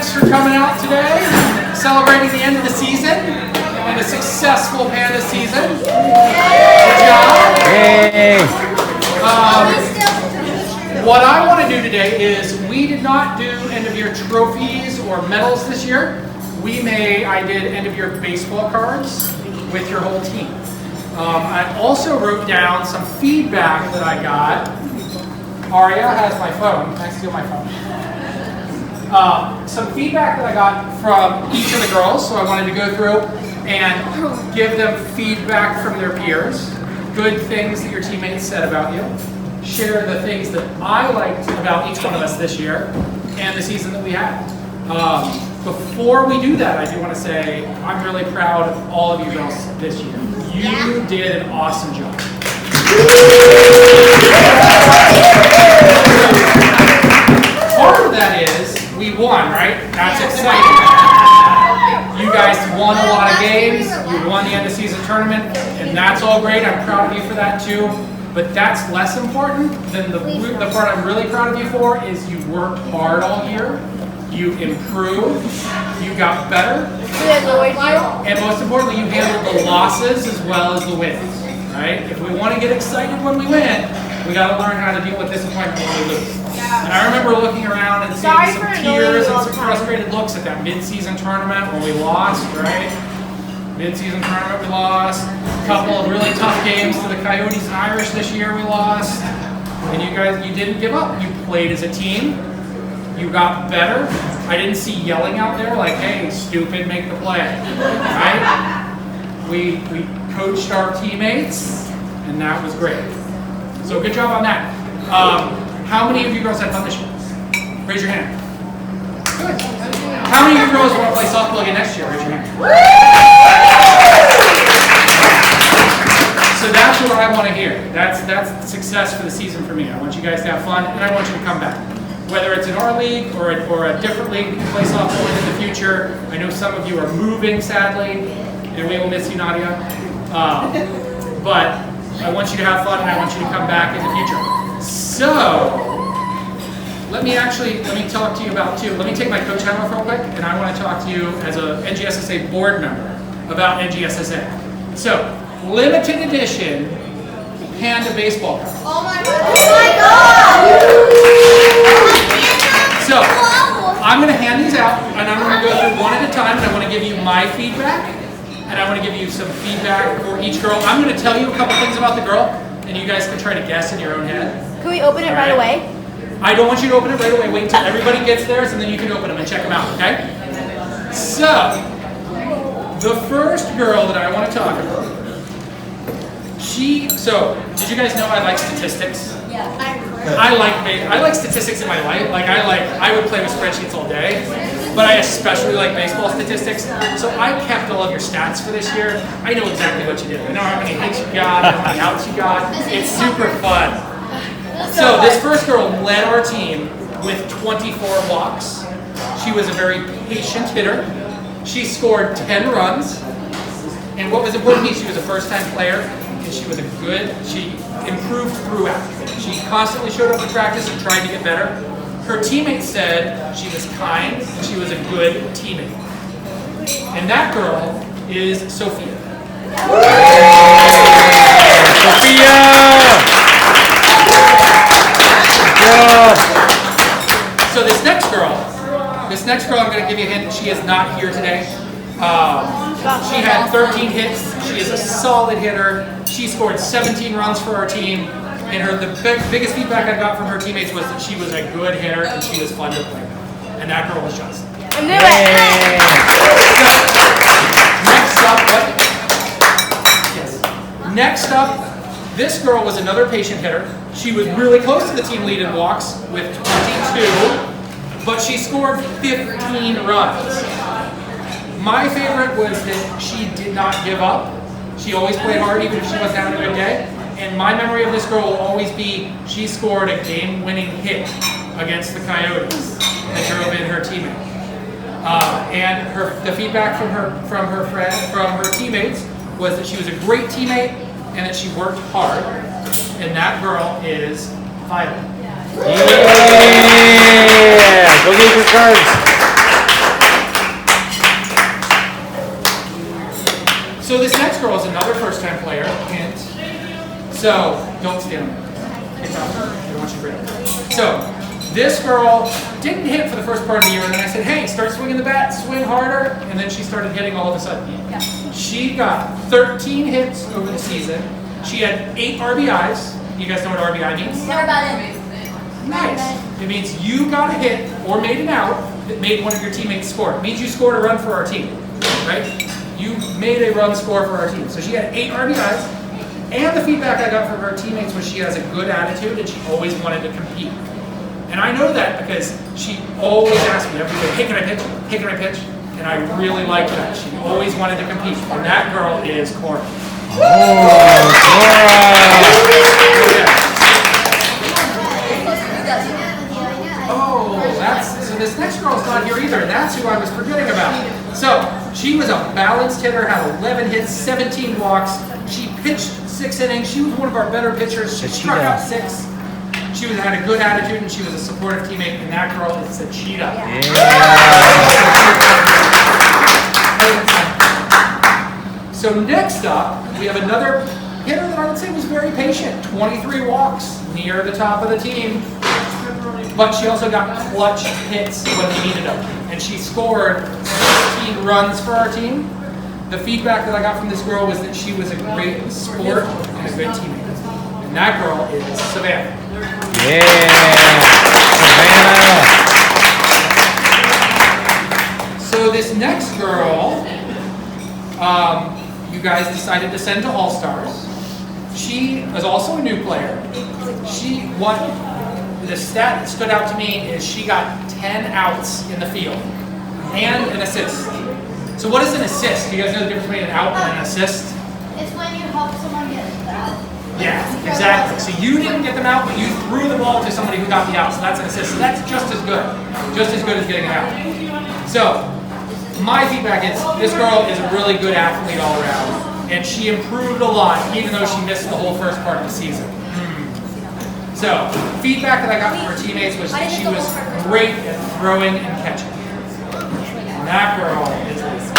thanks for coming out today, celebrating the end of the season and a successful Panda season. Good job. Hey. What I want to do today is we did not do end of year trophies or medals this year. I did end of year baseball cards with your whole team. I also wrote down some feedback that I got. Aria has my phone. Can I steal my phone? Some feedback that I got from each of the girls, so I wanted to go through and give them feedback from their peers. Good things that your teammates said about you. Share the things that I liked about each one of us this year and the season that we had. Before we do that, I do want to say I'm really proud of all of you girls this year. You did an awesome job. Part of that is we won, right? That's exciting. You guys won a lot of games. You won the end of season tournament, and that's all great. I'm proud of you for that too. But that's less important than the part I'm really proud of you for is you worked hard all year. You improved, you got better, and most importantly, you handled the losses as well as the wins, right? If we want to get excited when we win, we got to learn how to deal with disappointment when we lose. And I remember looking around and seeing some tears and some frustrated looks at that mid-season tournament when we lost, right? Mid-season tournament we lost. A couple of really tough games to the Coyotes and Irish this year we lost. And you guys, you didn't give up. You played as a team. You got better. I didn't see yelling out there like, hey, stupid, make the play. Right? We coached our teammates, and that was great. So good job on that. How many of you girls had fun this year? Raise your hand. Good. How many of you girls want to play softball again next year? Raise your hand. So that's what I want to hear. That's success for the season for me. I want you guys to have fun, and I want you to come back. Whether it's in our league or a different league, you can play softball in the future. I know some of you are moving, sadly, and we will miss you, Nadia. But I want you to have fun, and I want you to come back in the future. So, let me talk to you about two. Let me take my coach hat off real quick, and I want to talk to you as a NGSSA board member about NGSSA. So, limited edition Panda baseball cards. Oh my God! So, I'm going to hand these out, and I'm going to go through one at a time, and I want to give you my feedback, and I want to give you some feedback for each girl. I'm going to tell you a couple things about the girl, and you guys can try to guess in your own head. Can we open it right away? I don't want you to open it right away. Wait until everybody gets theirs, and then you can open them and check them out, okay? So, the first girl that I want to talk about, did you guys know I like statistics? Yeah. I like statistics in my life. I would play with spreadsheets all day, but I especially like baseball statistics. So I kept all of your stats for this year. I know exactly what you did. I know how many hits you got, how many outs you got. It's super fun. So this first girl led our team with 24 walks. She was a very patient hitter. She scored 10 runs. And what was important to me, she was a first-time player. She improved throughout. She constantly showed up to practice and tried to get better. Her teammates said she was kind and she was a good teammate. And that girl is Sophia. Sophia! So this next girl I'm going to give you a hint, she is not here today. She had 13 hits. She is a solid hitter. She scored 17 runs for our team. And the biggest feedback I got from her teammates was that she was a good hitter and she was fun to play with. And that girl was Johnson. I knew it! Next up, this girl was another patient hitter. She was really close to the team lead in walks with 22, but she scored 15 runs. My favorite was that she did not give up. She always played hard even if she wasn't having a good day. And my memory of this girl will always be she scored a game-winning hit against the Coyotes that drove in her teammate. And the feedback from her teammates was that she was a great teammate and that she worked hard. And that girl is Violet. Yeah! Go get your cards. So this next girl is another first-time player, hint. So don't stand on it. It's out. I don't want you to break it. So this girl didn't hit for the first part of the year, and then I said, hey, start swinging the bat, swing harder, and then she started hitting all of a sudden. Yeah. She got 13 hits over the season. She had 8 RBIs. You guys know what RBI means? Never about it. Nice. It means you got a hit or made an out that made one of your teammates score. It means you scored a run for our team, right? You made a run score for our team. So she had 8 RBIs, and the feedback I got from her teammates was she has a good attitude and she always wanted to compete. And I know that because she always asked me every day, hey, can I pitch? Hey, can I pitch? And I really liked that. She always wanted to compete. And that girl is Cora. So this next girl's not here either, and that's who I was forgetting about. So, she was a balanced hitter, had 11 hits, 17 walks. She pitched 6 innings. She was one of our better pitchers. She struck out 6. She had a good attitude, and she was a supportive teammate, and that girl is Sachita. So next up, we have another hitter that I would say was very patient. 23 walks, near the top of the team. But she also got clutch hits when we needed them. And she scored 16 runs for our team. The feedback that I got from this girl was that she was a great sport and a good teammate. And that girl is Savannah. Savannah! So this next girl, you guys decided to send to All-Stars. She is also a new player. The stat that stood out to me is she got 10 outs in the field and an assist. So what is an assist? Do you guys know the difference between an out and an assist? It's when you help someone get it out. Yeah, exactly. So you didn't get them out, but you threw the ball to somebody who got the out. So that's an assist. So that's just as good as getting it out. So my feedback is this girl is a really good athlete all around, and she improved a lot even though she missed the whole first part of the season. So, feedback that I got from her teammates was that she was great at throwing and catching. And that girl is Lacey!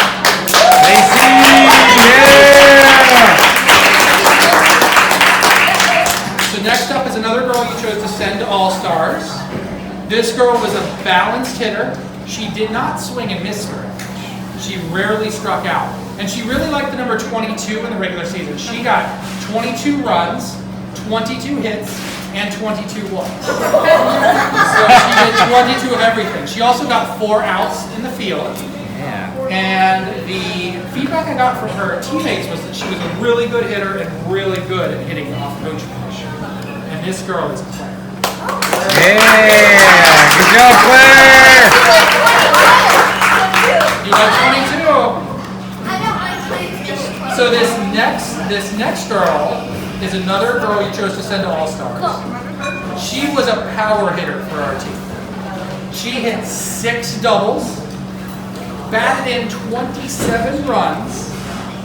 Yeah! So next up is another girl you chose to send to All-Stars. This girl was a balanced hitter. She did not swing and miss very much. She rarely struck out. And she really liked the number 22 in the regular season. She got 22 runs, 22 hits, and 22 walks. So she did 22 of everything. She also got 4 outs in the field. Yeah. And the feedback I got from her teammates was that she was a really good hitter and really good at hitting off coach pitch. And this girl is Claire. Yeah! Good job, Claire! You got 22. So this next girl is another girl you chose to send to All-Stars. She was a power hitter for our team. She hit 6 doubles, batted in 27 runs,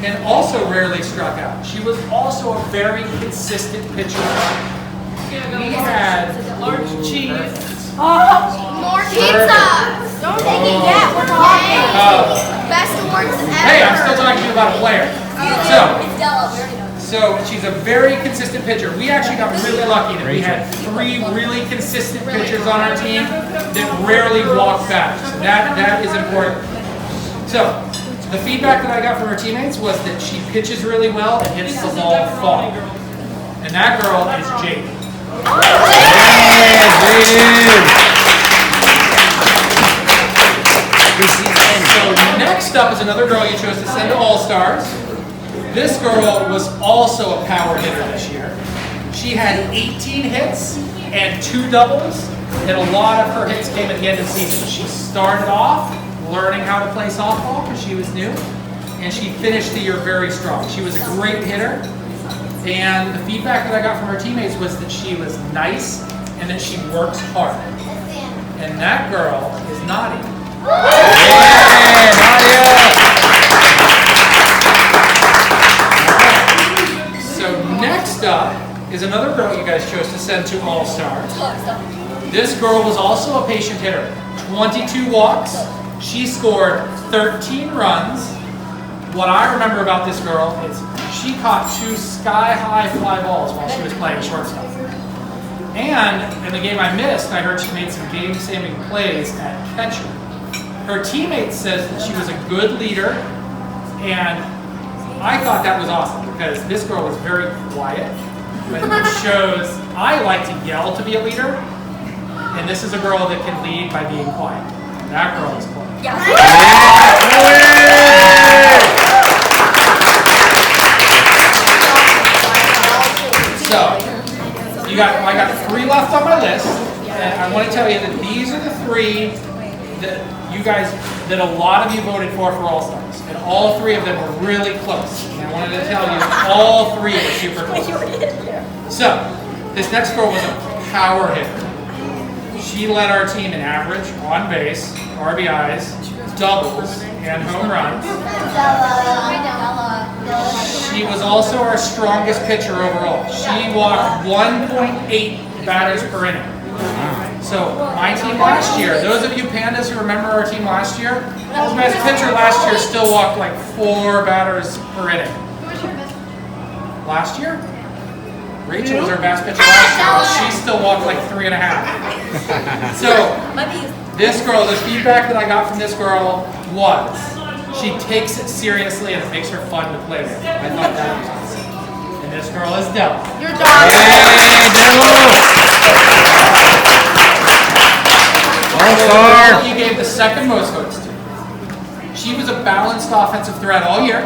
and also rarely struck out. She was also a very consistent pitcher. We had large cheese. More pizza! Don't take it yet. We're talking. Best awards ever! Hey, I'm still talking to you about a player. It's Della, we already know. So she's a very consistent pitcher. We actually got really lucky that we had 3 really consistent pitchers on our team that rarely walked back. So that is important. So the feedback that I got from her teammates was that she pitches really well and hits the ball far. And that girl is Jade. So next up is another girl you chose to send to All-Stars. This girl was also a power hitter this year. She had 18 hits and 2 doubles, and a lot of her hits came at the end of the season. She started off learning how to play softball because she was new, and she finished the year very strong. She was a great hitter, and the feedback that I got from her teammates was that she was nice and that she works hard. And that girl is Nadia. Yeah, Nadia! So next up is another girl you guys chose to send to All-Stars. This girl was also a patient hitter. 22 walks. She scored 13 runs, what I remember about this girl is she caught 2 sky-high fly balls while she was playing shortstop. And in the game I missed, I heard she made some game-saving plays at catcher. Her teammate says that she was a good leader, and I thought that was awesome because this girl was very quiet, but it shows I like to yell to be a leader, and this is a girl that can lead by being quiet. That girl is quiet. So, I got 3 left on my list, and I want to tell you that these are the 3 that you guys, that a lot of you voted for All-Stars, and all 3 of them were really close. And I wanted to tell you, all 3 were super close. So, this next girl was a power hitter. She led our team in average, on base, RBIs, doubles, and home runs. She was also our strongest pitcher overall. She walked 1.8 batters per inning. So my team last year, those of you Pandas who remember our team last year, the best pitcher last year still walked like 4 batters per inning. Last year? Rachel was our best pitcher last year. She still walked like 3.5. So this girl, the feedback that I got from this girl was, she takes it seriously and it makes her fun to play with. I thought that was awesome. And this girl is Della. Your dog. All-star. You gave the second most votes to. She was a balanced offensive threat all year.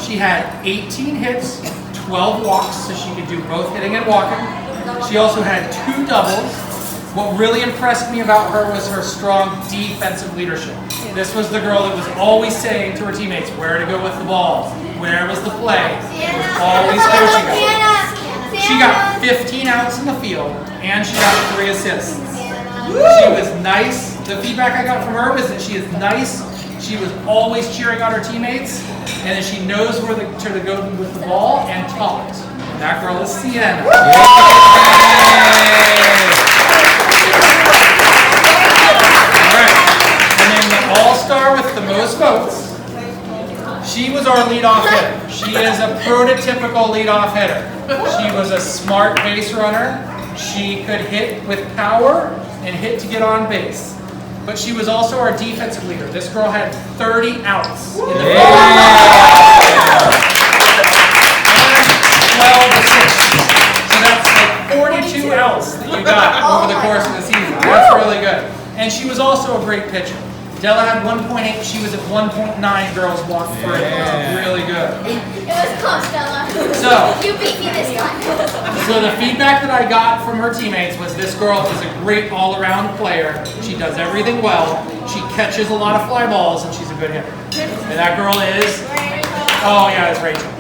She had 18 hits, 12 walks, so she could do both hitting and walking. She also had 2 doubles. What really impressed me about her was her strong defensive leadership. This was the girl that was always saying to her teammates where to go with the ball, where was the play. Was always coaching us. She got 15 outs in the field, and she got 3 assists. She was nice. The feedback I got from her was that she is nice. She was always cheering on her teammates, and that she knows where to go with the ball and talks. And that girl is Sienna. All-star with the most votes. She was our leadoff hitter. She is a prototypical leadoff hitter. She was a smart base runner. She could hit with power and hit to get on base. But she was also our defensive leader. This girl had 30 outs in the field. 12 assists. So that's like 42 outs that you got over the course of the season. That's really good. And she was also a great pitcher. Della had 1.8, she was at 1.9 girls walked through. Really good. It was close, Della. So, You beat me this time. so the feedback that I got from her teammates was this girl is a great all-around player. She does everything well. She catches a lot of fly balls, and she's a good hitter. And that girl is, oh yeah, it's Rachel.